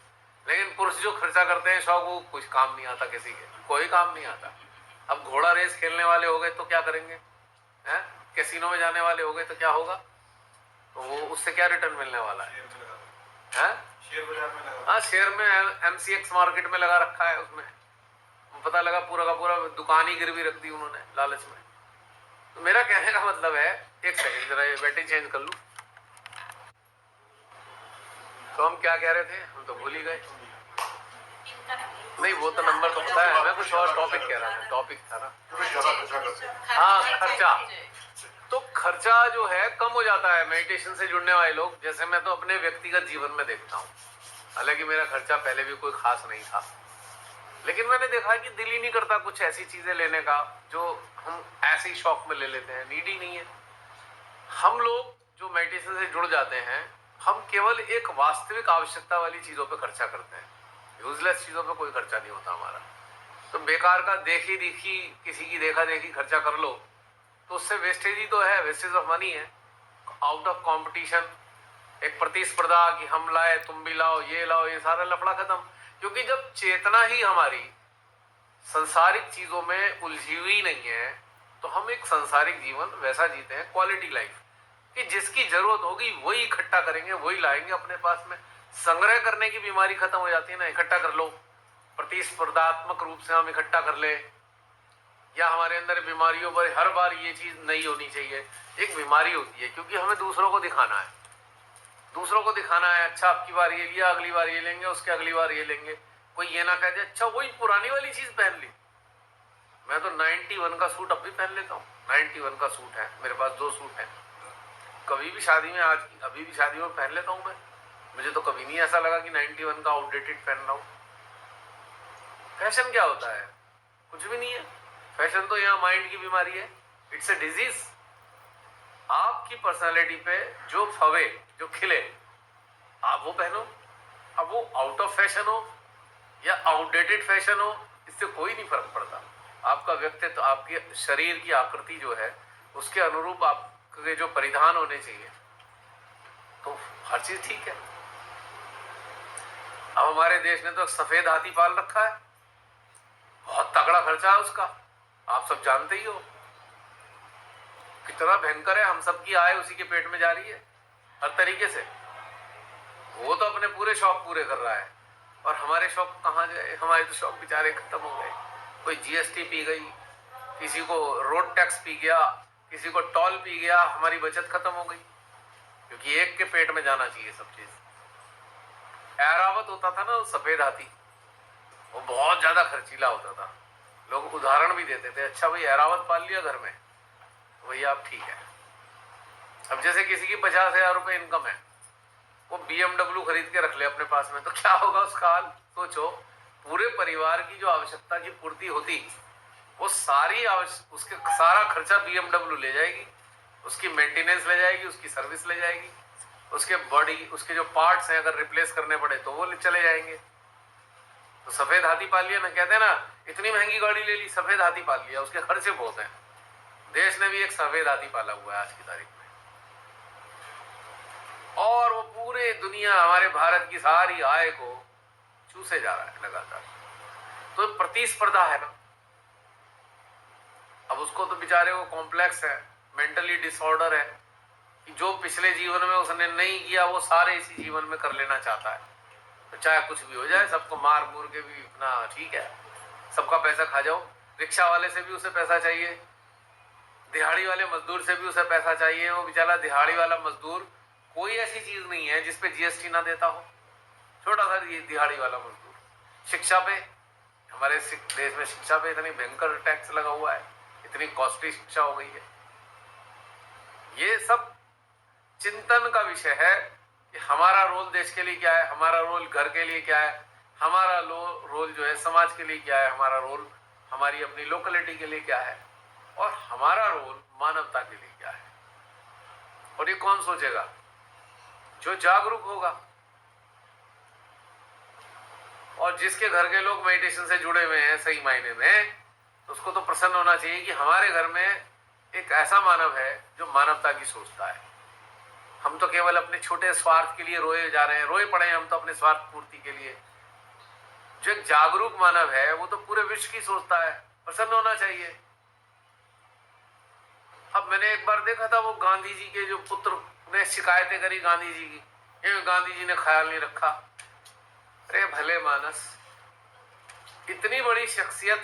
लेकिन पुरुष जो खर्चा करते हैं शौक, वो कुछ काम नहीं आता, किसी के कोई काम नहीं आता। अब घोड़ा रेस खेलने वाले हो गए तो क्या करेंगे, हैं? कैसीनो में जाने वाले हो गए तो क्या होगा, तो वो उससे क्या रिटर्न मिलने वाला है? शेयर बाजार में लगा। हाँ, शेयर में MCX मार्केट में लगा रखा है। उसमें पता लगा पूरा का पूरा दुकान ही गिरवी रख दी उन्होंने लालच में। तो मेरा कहने का मतलब है, एक सेकंड जरा ये बैटरी चेंज कर लूं। तो हम क्या कह रहे थे, हम तो भूल ही गए। नहीं, वो तो नंबर तो पता है, मैं कुछ और टॉपिक कह रहा था, टॉपिक था ना। ज्यादा खर्चा करते हैं। हाँ, खर्चा। तो खर्चा जो है कम हो जाता है मेडिटेशन से जुड़ने वाले लोग। जैसे मैं तो अपने व्यक्तिगत जीवन में देखता हूँ, हालांकि मेरा खर्चा पहले भी कोई खास नहीं था, लेकिन मैंने देखा कि दिल ही नहीं करता कुछ ऐसी चीजें लेने का जो हम ऐसे ही शौक में ले लेते हैं, नीड ही नहीं है। हम लोग जो मेडिटेशन से जुड़ जाते हैं, हम केवल एक वास्तविक आवश्यकता वाली चीजों पे खर्चा करते हैं, यूजलेस चीजों पे कोई खर्चा नहीं होता हमारा। तो बेकार का देखी देखी, किसी की देखा देखी खर्चा कर लो तो उससे वेस्टेज ही तो है, वेस्टेज ऑफ मनी है। आउट ऑफ कंपटीशन, एक प्रतिस्पर्धा कि हम लाए तुम भी लाओ, ये सारा लफड़ा खत्म। क्योंकि जब चेतना ही हमारी संसारिक चीजों में उलझी हुई नहीं है, तो हम एक संसारिक जीवन वैसा जीते हैं, क्वालिटी लाइफ, कि जिसकी जरूरत होगी वही इकट्ठा करेंगे, वही लाएंगे अपने पास में। संग्रह करने की बीमारी खत्म हो जाती है ना, इकट्ठा कर लो। प्रतिस्पर्धात्मक रूप से हम इकट्ठा कर ले, या हमारे अंदर बीमारियों पर हर बार ये चीज नहीं होनी चाहिए। एक बीमारी होती है क्योंकि हमें दूसरों को दिखाना है, दूसरों को दिखाना है, अच्छा आपकी बार ये लिया, अगली बार ये लेंगे, उसके अगली बार ये लेंगे। कोई ये ना कह दे अच्छा वही पुरानी वाली चीज पहन ली। मैं तो 91 का सूट अब भी पहन लेता हूँ। 91 का सूट है मेरे पास, 2 सूट है। कभी भी शादी में, आज अभी भी शादी में पहन लेता हूँ मैं। मुझे तो कभी नहीं ऐसा लगा कि 91 का आउटडेटेड पहन रहा हूँ। फैशन क्या होता है? कुछ भी नहीं है। फैशन तो यहाँ माइंड की बीमारी है, इट्स ए डिजीज। आपकी पर्सनालिटी पे जो फवे, जो खिले, आप वो पहनो। अब वो आउट ऑफ फैशन हो या आउटडेटेड फैशन हो, इससे कोई नहीं फर्क पड़ता। आपका व्यक्तित्व, आपके शरीर की आकृति जो है, उसके अनुरूप आपके जो परिधान होने चाहिए, तो हर चीज ठीक है। अब हमारे देश ने तो सफेद हाथी पाल रखा है, बहुत तगड़ा खर्चा है उसका, आप सब जानते ही हो कितना भयंकर है। हम सब की आय उसी के पेट में जा रही है हर तरीके से। वो तो अपने पूरे शौक पूरे कर रहा है, और हमारे शौक कहाँ गए? हमारे तो शौक बेचारे खत्म हो गए। कोई GST पी गई, किसी को रोड टैक्स पी गया, किसी को टोल पी गया, हमारी बचत खत्म हो गई। क्योंकि एक के पेट में जाना चाहिए सब चीज। ऐरावत होता था ना वो सफेद हाथी, वो बहुत ज्यादा खर्चीला होता था। लोग उदाहरण भी देते थे, अच्छा भाई ऐरावत पाल लिया घर में, भैया आप ठीक है। अब जैसे किसी की 50,000 रुपए इनकम है, वो BMW खरीद के रख ले अपने पास में, तो क्या होगा उसका हाल? सोचो, पूरे परिवार की जो आवश्यकता की पूर्ति होती, वो सारी उसके सारा खर्चा BMW ले जाएगी, उसकी मेंटेनेंस ले जाएगी, उसकी सर्विस ले जाएगी, उसके बॉडी, उसके जो पार्ट्स हैं अगर रिप्लेस करने पड़े तो वो चले जाएंगे। तो सफेद हाथी पाल लिया ना, कहते हैं ना, इतनी महंगी गाड़ी ले ली, सफेद हाथी पाल लिया, उसके खर्चे बहुत हैं। देश ने भी एक सफेद हाथी पाला हुआ है आज की तारीख में, और वो पूरे दुनिया, हमारे भारत की सारी आय को चूसे जा रहा है लगातार। तो प्रतिस्पर्धा है ना। अब उसको तो बेचारे को कॉम्प्लेक्स है, मेंटली डिसऑर्डर है, कि जो पिछले जीवन में उसने नहीं किया वो सारे इसी जीवन में कर लेना चाहता है। तो चाहे कुछ भी हो जाए, सबको मार मूर के भी अपना ठीक है, सबका पैसा खा जाओ। रिक्शा वाले से भी उसे पैसा चाहिए, दिहाड़ी वाले मजदूर से भी उसे पैसा चाहिए। वो बेचारा दिहाड़ी वाला मजदूर, कोई ऐसी चीज नहीं है जिसपे GST ना देता हो, छोटा सा दिहाड़ी वाला मजदूर। शिक्षा पे, हमारे देश में शिक्षा पे इतनी भयंकर टैक्स लगा हुआ है, इतनी कॉस्टली शिक्षा हो गई है। ये सब चिंतन का विषय है कि हमारा रोल देश के लिए क्या है, हमारा रोल घर के लिए क्या है, हमारा रोल जो है समाज के लिए क्या है, हमारा रोल हमारी अपनी लोकेलिटी के लिए क्या है, और हमारा रोल मानवता के लिए क्या है। और ये कौन सोचेगा? जो जागरूक होगा। और जिसके घर के लोग मेडिटेशन से जुड़े हुए हैं सही मायने में, तो उसको तो प्रसन्न होना चाहिए कि हमारे घर में एक ऐसा मानव है जो मानवता की सोचता है। हम तो केवल अपने छोटे स्वार्थ के लिए रोए जा रहे हैं, रोए पड़े हैं हम तो अपने स्वार्थ पूर्ति के लिए। जो एक जागरूक मानव है वो तो पूरे विश्व की सोचता है, प्रसन्न होना चाहिए। अब मैंने एक बार देखा था, वो गांधी जी के जो पुत्र ने शिकायतें करी गांधी जी की, ये गांधी जी ने ख्याल नहीं रखा। अरे भले मानस, इतनी बड़ी शख्सियत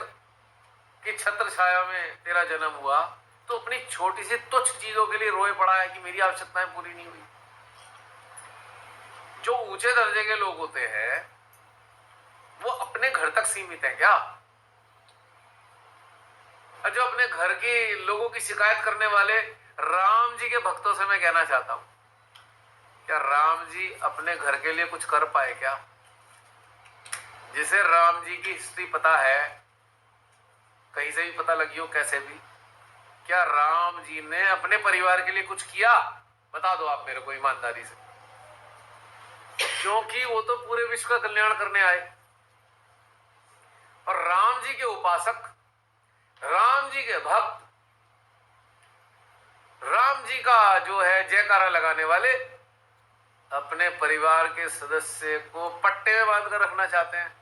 की छत्र छाया में तेरा जन्म हुआ, तो अपनी छोटी सी तुच्छ चीजों के लिए रोए पड़ा है कि मेरी आवश्यकताएं पूरी नहीं हुई। जो ऊंचे दर्जे के लोग होते हैं वो अपने घर तक सीमित है क्या? और जो अपने घर के लोगों की शिकायत करने वाले राम जी के भक्तों से मैं कहना चाहता हूं, क्या राम जी अपने घर के लिए कुछ कर पाए क्या? जिसे राम जी की हिस्ट्री पता है, कहीं से भी पता लगी हो कैसे भी, क्या राम जी ने अपने परिवार के लिए कुछ किया? बता दो आप मेरे को ईमानदारी से। क्योंकि वो तो पूरे विश्व का कल्याण करने आए। और राम जी के उपासक, राम जी के भक्त, राम जी का जो है जयकारा लगाने वाले अपने परिवार के सदस्य को पट्टे में बांध कर रखना चाहते हैं।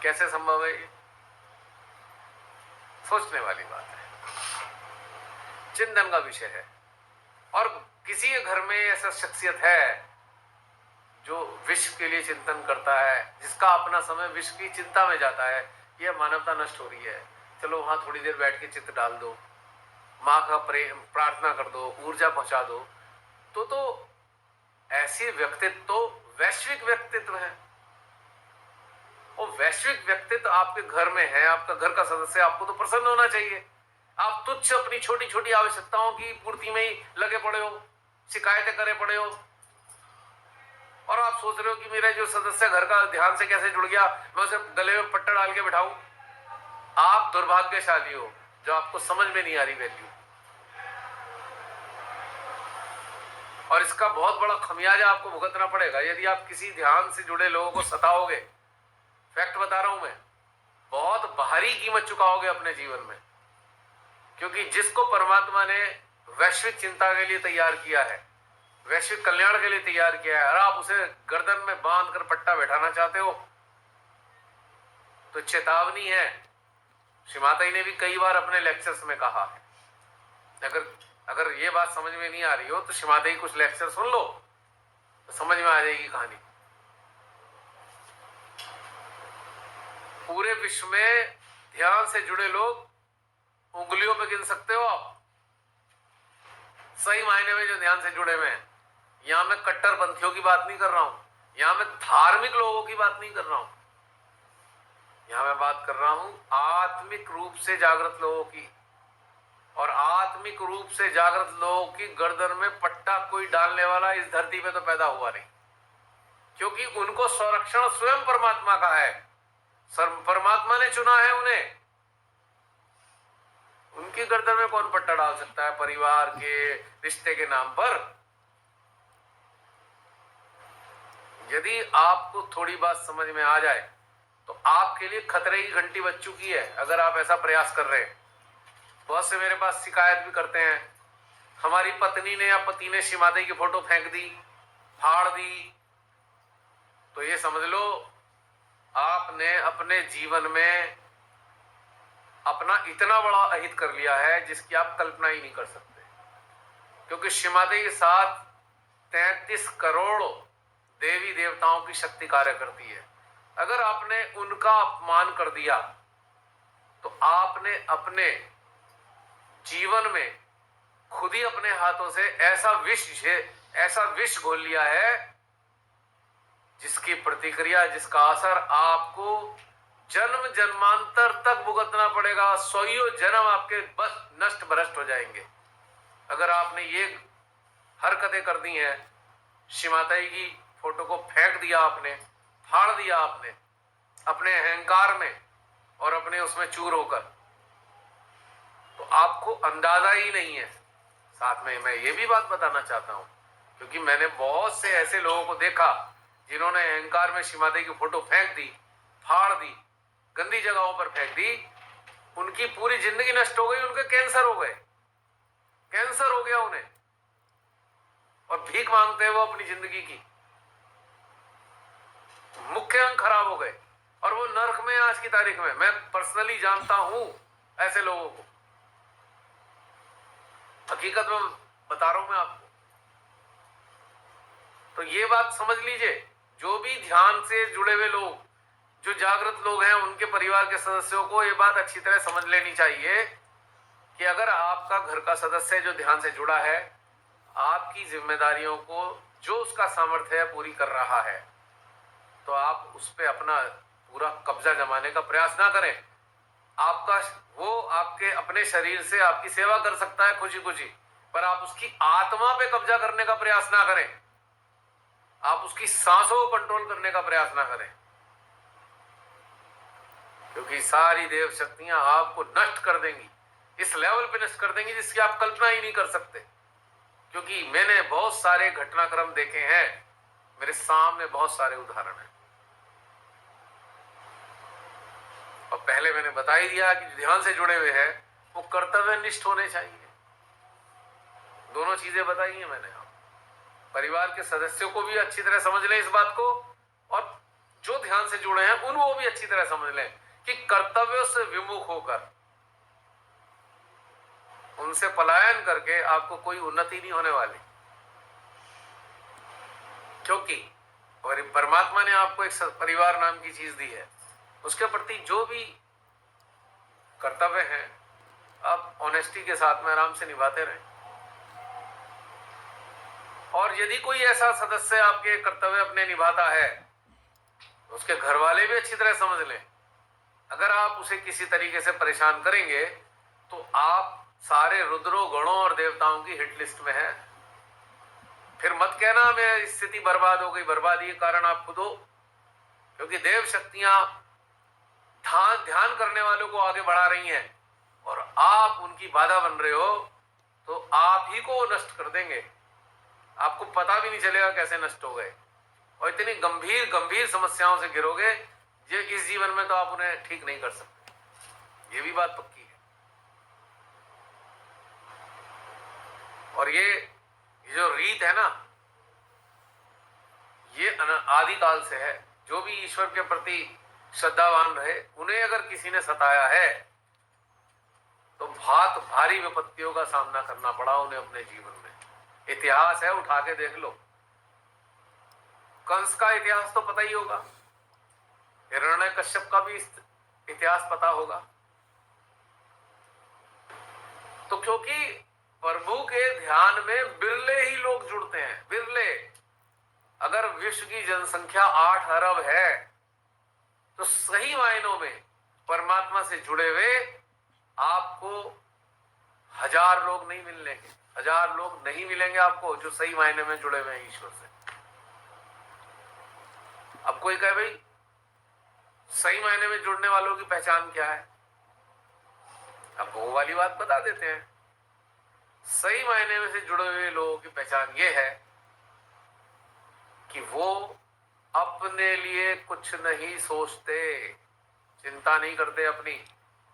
कैसे संभव है ये? सोचने वाली बात है, चिंतन का विषय है। और किसी के घर में ऐसा शख्सियत है जो विश्व के लिए चिंतन करता है, जिसका अपना समय विश्व की चिंता में जाता है, यह मानवता नष्ट हो रही है। चलो वहां थोड़ी देर बैठ के चित्त डाल दो, माँ का प्रेम प्रार्थना कर दो, ऊर्जा पहुंचा दो, तो ऐसे व्यक्तित्व तो वैश्विक व्यक्तित्व है। वो वैश्विक व्यक्तित्व आपके घर में है, आपका घर का सदस्य, आपको तो प्रसन्न होना चाहिए। आप तुच्छ अपनी छोटी छोटी आवश्यकताओं की पूर्ति में ही लगे पड़े हो, शिकायतें करे पड़े हो, और आप सोच रहे हो कि मेरा जो सदस्य घर का ध्यान से कैसे जुड़ गया, मैं उसे गले में पट्टा डाल के बैठाऊं। आप दुर्भाग्यशाली हो जो आपको समझ में नहीं आ रही वैल्यू। और इसका बहुत बड़ा खमियाजा आपको भुगतना पड़ेगा यदि आप किसी ध्यान से जुड़े लोगों को सताओगे। फैक्ट बता रहा हूं मैं, बहुत भारी कीमत चुकाओगे अपने जीवन में। क्योंकि जिसको परमात्मा ने वैश्विक चिंता के लिए तैयार किया है, वैश्विक कल्याण के लिए तैयार किया है, और आप उसे गर्दन में बांध कर पट्टा बैठाना चाहते हो, तो चेतावनी है। श्री माता ने भी कई बार अपने लेक्चर्स में कहा है। अगर ये बात समझ में नहीं आ रही हो तो श्री माता कुछ लेक्चर सुन लो तो समझ में आ जाएगी कहानी। पूरे विश्व में ध्यान से जुड़े लोग उंगलियों पे गिन सकते हो आप, सही मायने में जो ध्यान से जुड़े हुए हैं। यहां मैं कट्टरपंथियों की बात नहीं कर रहा हूं, यहां मैं धार्मिक लोगों की बात नहीं कर रहा हूं, यहां मैं बात कर रहा हूं आत्मिक रूप से जागृत लोगों की। और आत्मिक रूप से जागृत लोगों की गर्दन में पट्टा कोई डालने वाला इस धरती पे तो पैदा हुआ नहीं, क्योंकि उनको संरक्षण स्वयं परमात्मा का है। परमात्मा ने चुना है उन्हें। उनकी गर्दन में कौन पट्टा डाल सकता है परिवार के रिश्ते के नाम पर? यदि आपको थोड़ी बात समझ में आ जाए तो आपके लिए खतरे की घंटी बज चुकी है अगर आप ऐसा प्रयास कर रहे हैं। बहुत से मेरे पास शिकायत भी करते हैं, हमारी पत्नी ने या पति ने श्री माता की फोटो फेंक दी, फाड़ दी। तो ये समझ लो आपने अपने जीवन में अपना इतना बड़ा अहित कर लिया है जिसकी आप कल्पना ही नहीं कर सकते। क्योंकि श्री माता के साथ 33 करोड़ देवी देवताओं की शक्ति कार्य करती है। अगर आपने उनका अपमान कर दिया तो आपने अपने जीवन में खुद ही अपने हाथों से ऐसा विष घोल लिया है जिसकी प्रतिक्रिया, जिसका असर आपको जन्म जन्मांतर तक भुगतना पड़ेगा। 100 जन्म आपके बस नष्ट भ्रष्ट हो जाएंगे अगर आपने ये हरकतें कर दी हैं, श्रीमाताई की फोटो को फेंक दिया आपने, फाड़ दिया आपने अपने अहंकार में और अपने उसमें चूर होकर, तो आपको अंदाजा ही नहीं है। साथ में मैं ये भी बात बताना चाहता हूं, क्योंकि मैंने बहुत से ऐसे लोगों को देखा जिन्होंने अहंकार में श्रीमाताई की फोटो फेंक दी, फाड़ दी, गंदी जगहों पर फेंक दी, उनकी पूरी जिंदगी नष्ट हो गई, उनके कैंसर हो गए, कैंसर हो गया उन्हें, और भीख मांगते हैं वो अपनी जिंदगी की, मुख्य अंग खराब हो गए और वो नरक में आज की तारीख में। मैं पर्सनली जानता हूं ऐसे लोगों को, हकीकत में बता रहा हूं मैं आपको। तो ये बात समझ लीजिए, जो भी ध्यान से जुड़े हुए लोग, जो जागृत लोग हैं, उनके परिवार के सदस्यों को ये बात अच्छी तरह समझ लेनी चाहिए कि अगर आपका घर का सदस्य जो ध्यान से जुड़ा है, आपकी जिम्मेदारियों को जो उसका सामर्थ्य है पूरी कर रहा है, तो आप उस पर अपना पूरा कब्जा जमाने का प्रयास ना करें। आपका वो आपके अपने शरीर से आपकी सेवा कर सकता है खुशी खुशी, पर आप उसकी आत्मा पे कब्जा करने का प्रयास ना करें, आप उसकी सांसों को कंट्रोल करने का प्रयास ना करें, क्योंकि सारी देव शक्तियां आपको नष्ट कर देंगी, इस लेवल पे नष्ट कर देंगी जिसकी आप कल्पना ही नहीं कर सकते। क्योंकि मैंने बहुत सारे घटनाक्रम देखे हैं, मेरे सामने बहुत सारे उदाहरण हैं, और पहले मैंने बता ही दिया कि ध्यान से जुड़े हुए हैं वो कर्तव्यनिष्ठ होने चाहिए। दोनों चीजें बताई हैं मैंने। परिवार के सदस्यों को भी अच्छी तरह समझ लें इस बात को, और जो ध्यान से जुड़े हैं उनको भी अच्छी तरह समझ लें कि कर्तव्यों से विमुख होकर, उनसे पलायन करके आपको कोई उन्नति नहीं होने वाली। क्योंकि परमात्मा ने आपको एक परिवार नाम की चीज दी है, उसके प्रति जो भी कर्तव्य हैं आप ऑनेस्टी के साथ में आराम से निभाते रहें। और यदि कोई ऐसा सदस्य आपके कर्तव्य अपने निभाता है, उसके घर वाले भी अच्छी तरह समझ लें, अगर आप उसे किसी तरीके से परेशान करेंगे तो आप सारे रुद्रों, गणों और देवताओं की हिट लिस्ट में है। फिर मत कहना मेरी स्थिति बर्बाद हो गई, बर्बादी का कारण आप खुद हो, क्योंकि देव शक्तियां ध्यान करने वालों को आगे बढ़ा रही हैं और आप उनकी बाधा बन रहे हो, तो आप ही को नष्ट कर देंगे, आपको पता भी नहीं चलेगा कैसे नष्ट हो गए, और इतनी गंभीर गंभीर समस्याओं से गिरोगे जो इस जीवन में तो आप उन्हें ठीक नहीं कर सकते। ये भी बात पक्की है। और ये जो रीत है ना, ये आदिकाल से है। जो भी ईश्वर के प्रति श्रद्धावान रहे, उन्हें अगर किसी ने सताया है तो भारी विपत्तियों का सामना करना पड़ा उन्हें अपने जीवन में। इतिहास है, उठा के देख लो। कंस का इतिहास तो पता ही होगा, हिरण्यकश्यप का भी इतिहास पता होगा। तो क्योंकि प्रभु के ध्यान में बिरले ही लोग जुड़ते हैं, बिरले। अगर विश्व की जनसंख्या 8 अरब है तो सही मायनों में परमात्मा से जुड़े हुए आपको 1000 लोग नहीं मिलेंगे, 1000 लोग नहीं मिलेंगे आपको जो सही मायने में जुड़े हुए हैं ईश्वर से। अब कोई कहे भाई सही मायने में जुड़ने वालों की पहचान क्या है, अब वो वाली बात बता देते हैं। सही मायने में से जुड़े हुए लोगों की पहचान ये है कि वो अपने लिए कुछ नहीं सोचते, चिंता नहीं करते, अपनी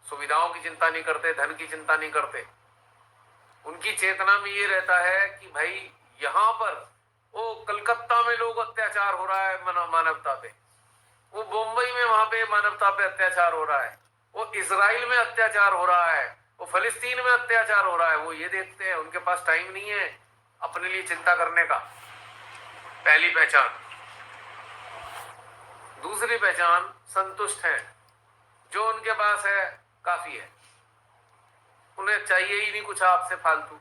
सुविधाओं की चिंता नहीं करते, धन की चिंता नहीं करते। उनकी चेतना में ये रहता है कि भाई यहाँ पर वो कलकत्ता में लोग अत्याचार हो रहा है मानवता पे, वो मुंबई में वहां पे मानवता पे अत्याचार हो रहा है, वो इजराइल में अत्याचार हो रहा है, वो फलस्तीन में अत्याचार हो रहा है, वो ये देखते हैं। उनके पास टाइम नहीं है अपने लिए चिंता करने का। पहली पहचान। दूसरी पहचान, संतुष्ट हैं, जो उनके पास है काफी है, उन्हें चाहिए ही नहीं कुछ आपसे फालतू,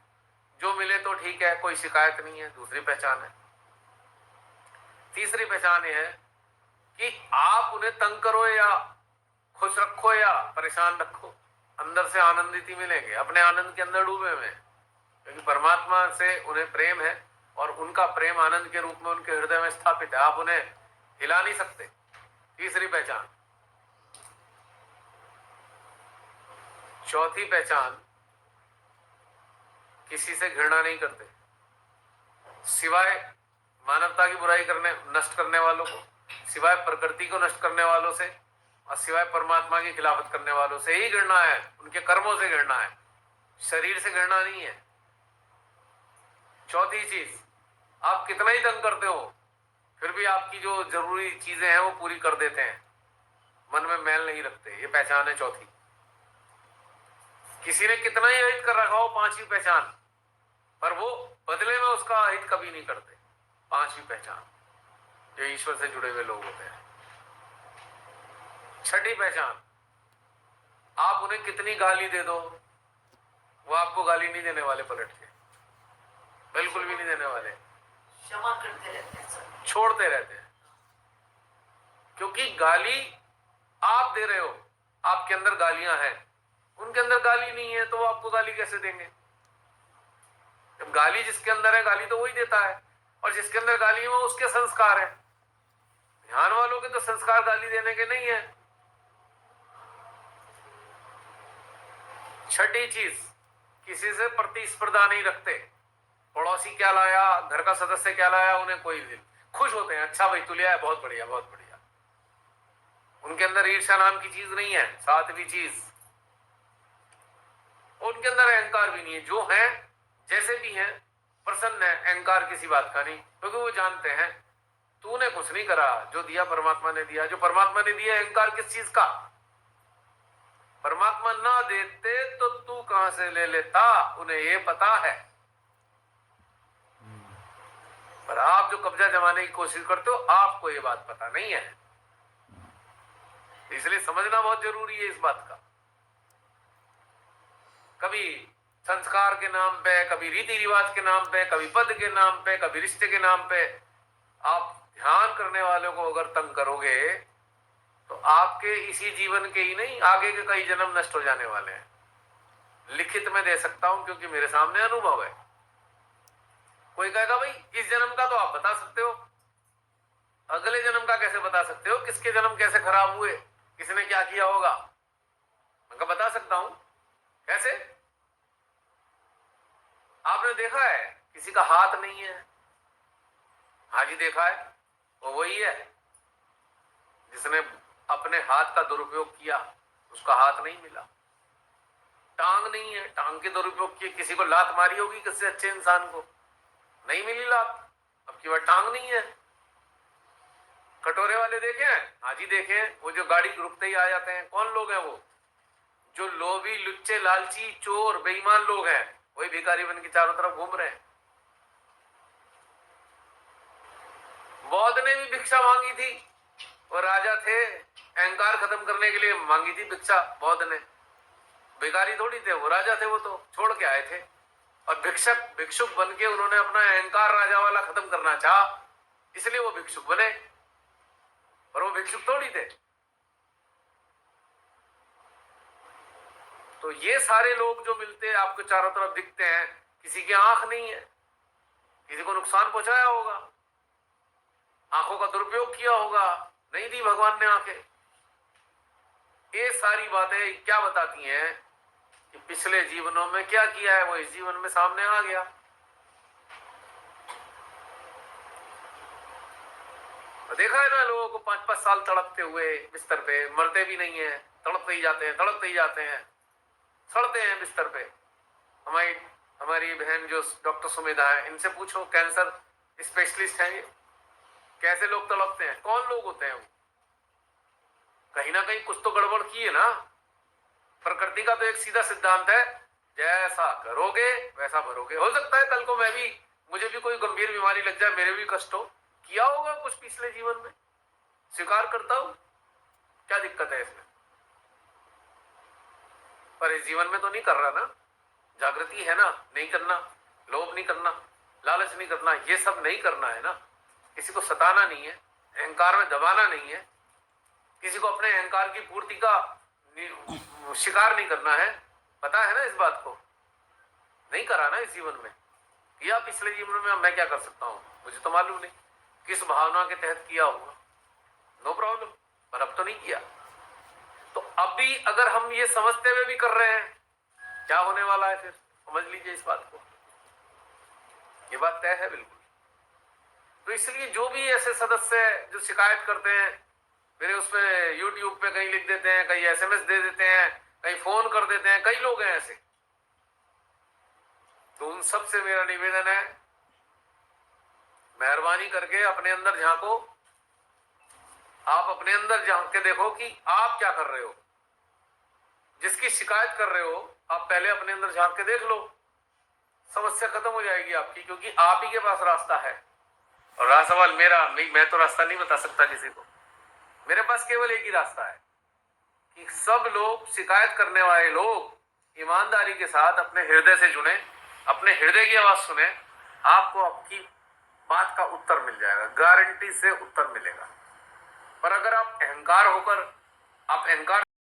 जो मिले तो ठीक है, कोई शिकायत नहीं है। दूसरी पहचान है। तीसरी पहचान ये है कि आप उन्हें तंग करो या खुश रखो या परेशान रखो, अंदर से आनंदित ही मिलेंगे, अपने आनंद के अंदर डूबे हुए, क्योंकि परमात्मा से उन्हें प्रेम है और उनका प्रेम आनंद के रूप में उनके हृदय में स्थापित है, आप उन्हें हिला नहीं सकते। तीसरी पहचान। चौथी पहचान, किसी से घृणा नहीं करते, सिवाय मानवता की बुराई करने नष्ट करने वालों को, सिवाय प्रकृति को नष्ट करने वालों से और सिवाय परमात्मा की खिलाफत करने वालों से ही घृणा है। उनके कर्मों से घृणा है, शरीर से घृणा नहीं है। चौथी चीज, आप कितना ही तंग करते हो फिर भी आपकी जो जरूरी चीजें हैं वो पूरी कर देते हैं, मन में मैल नहीं रखते। ये पहचान है चौथी। किसी ने कितना ही अहित कर रखा हो, पांचवी पहचान, पर वो बदले में उसका अहित कभी नहीं करते। पांचवी पहचान, जो ईश्वर से जुड़े हुए लोग होते हैं। छठी पहचान, आप उन्हें कितनी गाली दे दो वो आपको गाली नहीं देने वाले पलट के, बिल्कुल भी नहीं देने वाले, क्षमा करते रहते हैं सब। छोड़ते रहते हैं। क्योंकि गाली आप दे रहे हो, आपके अंदर गालियां हैं, उनके अंदर गाली नहीं है तो वो आपको गाली कैसे देंगे? जब गाली जिसके अंदर है, गाली तो वही देता है, और जिसके अंदर गाली है वो उसके संस्कार है। ध्यान वालों के तो संस्कार गाली देने के नहीं है। छठी चीज, किसी से प्रतिस्पर्धा नहीं रखते। पड़ोसी क्या लाया, घर का सदस्य क्या लाया, उन्हें कोई भी खुश होते हैं, अच्छा भाई तू लिया है, बहुत बढ़िया बहुत बढ़िया। उनके अंदर ईर्ष्या नाम की चीज नहीं है। सातवीं चीज, उनके अंदर अहंकार भी नहीं है। जो है जैसे भी है प्रसन्न है, अहंकार किसी बात का नहीं, क्योंकि वो जानते हैं तूने कुछ नहीं करा, जो दिया परमात्मा ने दिया। जो परमात्मा ने दिया, अहंकार किस चीज का? परमात्मा ना देते तो तू कहां से ले लेता, उन्हें ये पता है। पर आप जो कब्जा जमाने की कोशिश करते हो, आपको ये बात पता नहीं है। इसलिए समझना बहुत जरूरी है इस बात का। कभी संस्कार के नाम पे, कभी रीति रिवाज के नाम पे, कभी पद के नाम पे, कभी रिश्ते के नाम पे आप ध्यान करने वालों को अगर तंग करोगे तो आपके इसी जीवन के ही नहीं, आगे के कई जन्म नष्ट हो जाने वाले हैं। लिखित में दे सकता हूं क्योंकि मेरे सामने अनुभव है। कोई कहेगा भाई इस जन्म का तो आप बता सकते हो, अगले जन्म का कैसे बता सकते हो? किसके जन्म कैसे खराब हुए, किसने क्या किया होगा? मैं बता सकता हूं। कैसे? आपने देखा है किसी का हाथ नहीं है, हाँ जी देखा है, वो वही है जिसने अपने हाथ का दुरुपयोग किया, उसका हाथ नहीं मिला। टांग नहीं है, टांग के दुरुपयोग किए, किसी को लात मारी होगी किसी अच्छे इंसान को, नहीं मिली लात, अब की बार टांग नहीं है। कटोरे वाले देखे हैं? हाँ जी देखे हैं। वो जो गाड़ी रुकते ही आ जाते हैं, कौन लोग हैं वो? जो लोभी, लुच्चे, लालची, चोर, बेईमान लोग हैं, वही भिखारी बन के चारों तरफ घूम रहे हैं। बौद्ध ने भी भिक्षा मांगी थी, वो राजा थे, अहंकार खत्म करने के लिए मांगी थी भिक्षा बौद्ध ने। भिखारी थोड़ी थे, वो राजा थे, वो तो छोड़ के आए थे। और भिक्षुक बन के उन्होंने अपना अहंकार राजा वाला खत्म करना चाहा, इसलिए वो भिक्षुक बने, पर वो भिक्षुक थोड़ी थे। तो ये सारे लोग जो मिलते हैं आपको चारों तरफ दिखते हैं, किसी की आंख नहीं है, किसी को नुकसान पहुंचाया होगा, आंखों का दुरुपयोग किया होगा, नहीं दी भगवान ने आंखें। ये सारी बातें क्या बताती हैं कि पिछले जीवनों में क्या किया है वो इस जीवन में सामने आ गया। तो देखा है ना लोगों को 5-5 साल तड़पते हुए बिस्तर पे, मरते भी नहीं है, तड़पते ही जाते हैं, तड़पते ही जाते हैं, सड़ते हैं बिस्तर पे। हमारी बहन जो डॉक्टर सुमेधा है, इनसे पूछो, कैंसर स्पेशलिस्ट हैं ये, कैसे लोग तड़पते हैं, कौन लोग होते हैं वो? कहीं ना कहीं कुछ तो गड़बड़ की है ना। प्रकृति का तो एक सीधा सिद्धांत है, जैसा करोगे वैसा भरोगे। हो सकता है कल को मुझे भी कोई गंभीर बीमारी लग जाए, मेरे भी कष्ट हो, किया होगा कुछ पिछले जीवन में, स्वीकार करता हूं, क्या दिक्कत है इसमें? पर इस जीवन में तो नहीं कर रहा ना, जागृति है ना, नहीं करना, लोभ नहीं करना, लालच नहीं करना, ये सब नहीं करना है ना। किसी को सताना नहीं है, अहंकार में दबाना नहीं है, किसी को अपने अहंकार की पूर्ति का शिकार नहीं करना है। पता है ना इस बात को? नहीं करा ना इस जीवन में, या पिछले जीवन में मैं क्या कर सकता हूँ, मुझे तो मालूम नहीं किस भावना के तहत किया होगा, नो प्रॉब्लम, पर अब तो नहीं किया। तो अभी अगर हम ये समझते हुए भी कर रहे हैं, क्या होने वाला है फिर समझ लीजिए इस बात को, ये बात तय है बिल्कुल। तो इसलिए जो भी ऐसे सदस्य जो शिकायत करते हैं, मेरे उस पे यूट्यूब पे कहीं लिख देते हैं, कहीं SMS दे देते हैं, कहीं फोन कर देते हैं, कई लोग हैं ऐसे, तो उन सब से मेरा निवेदन है, मेहरबानी करके अपने अंदर झांको, आप अपने अंदर झांक के देखो कि आप क्या कर रहे हो। जिसकी शिकायत कर रहे हो आप पहले अपने अंदर झांक के देख लो, समस्या खत्म हो जाएगी आपकी, क्योंकि आप ही के पास रास्ता है। और रहा सवाल मेरा, मैं तो रास्ता नहीं बता सकता किसी को, मेरे पास केवल एक ही रास्ता है कि सब लोग, शिकायत करने वाले लोग ईमानदारी के साथ अपने हृदय से जुड़े, अपने हृदय की आवाज सुने, आपको आपकी बात का उत्तर मिल जाएगा, गारंटी से उत्तर मिलेगा। पर अगर आप अहंकार